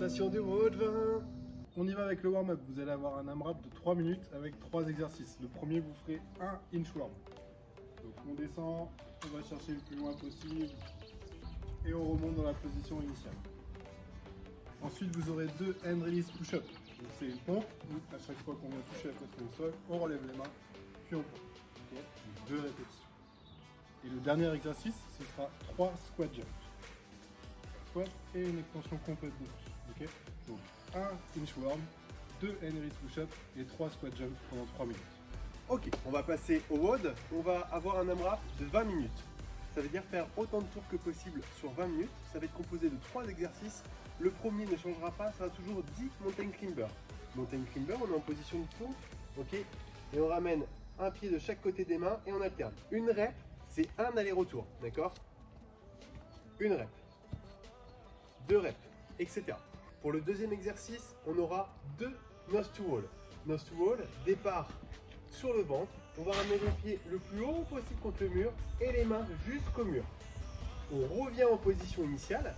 présentation du WOD 20. On y va avec le warm-up. Vous allez avoir un AMRAP de 3 minutes avec 3 exercices. Le premier, vous ferez un inchworm. Donc on descend, on va chercher le plus loin possible et on remonte dans la position initiale. Ensuite, vous aurez 2 hand release push-up. Donc c'est une pompe où à chaque fois qu'on vient toucher la poitrine au sol, on relève les mains, puis on pompe. Okay, donc 2 répétitions. Et le dernier exercice, ce sera 3 squat jumps. Squat et une extension complète de hanche. Okay, donc 1 inchworm, 2 hand release push-up et 3 squat jumps pendant 3 minutes. Ok, on va passer au WOD. On va avoir un AMRAP de 20 minutes. Ça veut dire faire autant de tours que possible sur 20 minutes. Ça va être composé de 3 exercices. Le premier ne changera pas, ça sera toujours 10 mountain climber. Mountain climber, on est en position de pompe, ok, et on ramène un pied de chaque côté des mains et on alterne. Une rep, c'est un aller-retour, d'accord? Une rep, 2 reps, etc. Pour le deuxième exercice, on aura 2 nose to wall. Nose to wall, départ sur le ventre. On va ramener le pied le plus haut possible contre le mur et les mains jusqu'au mur. On revient en position initiale.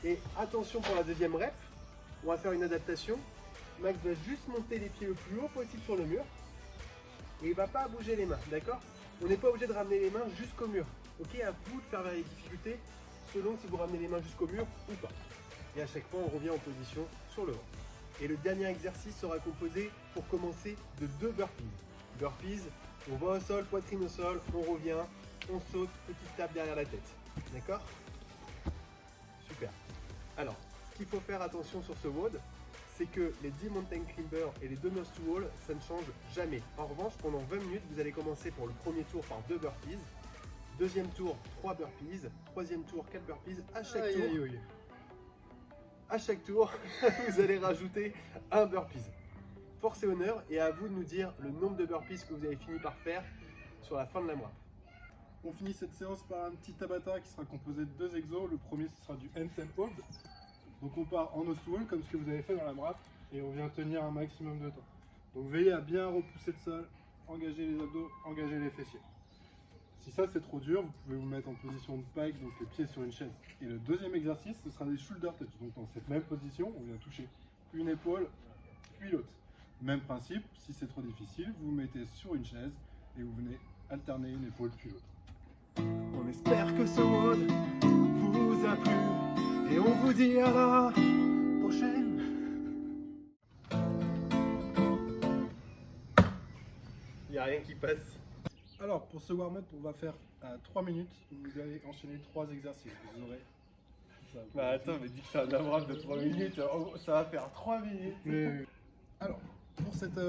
Et attention pour la deuxième rep, on va faire une adaptation. Max va juste monter les pieds le plus haut possible sur le mur. Et il ne va pas bouger les mains, d'accord? On n'est pas obligé de ramener les mains jusqu'au mur. Ok, à vous de faire les difficultés selon si vous ramenez les mains jusqu'au mur ou pas. Et à chaque fois, on revient en position sur le ventre. Et le dernier exercice sera composé pour commencer de 2 burpees. Burpees, on va au sol, poitrine au sol, on revient, on saute, petite tape derrière la tête. D'accord? Super. Alors, ce qu'il faut faire attention sur ce WOD, c'est que les 10 mountain climbers et les 2 nose to wall, ça ne change jamais. En revanche, pendant 20 minutes, vous allez commencer pour le premier tour par 2 burpees, deuxième tour 3 burpees, troisième tour 4 burpees. À chaque tour, vous allez rajouter un burpees. Force et honneur, et à vous de nous dire le nombre de burpees que vous avez fini par faire sur la fin de l'AMRAP. On finit cette séance par un petit Tabata qui sera composé de 2 exos. Le premier, ce sera du handstand hold. Donc on part en nose to wall comme ce que vous avez fait dans l'AMRAP et on vient tenir un maximum de temps. Donc veillez à bien repousser le sol, engager les abdos, engager les fessiers. Si ça c'est trop dur, vous pouvez vous mettre en position de pike, donc les pieds sur une chaise. Et le deuxième exercice, ce sera des shoulder touch. Donc dans cette même position, on vient toucher une épaule, puis l'autre. Même principe, si c'est trop difficile, vous vous mettez sur une chaise et vous venez alterner une épaule puis l'autre. On espère que ce WOD vous a plu et on vous dit à la prochaine. Il n'y a rien qui passe. Alors pour ce warm-up, on va faire à 3 minutes. Vous allez enchaîner 3 exercices. Vous aurez... Bah attends, mais dis que c'est un AMRAP de 3 minutes, ça va faire 3 minutes. Mais... Alors, pour cette...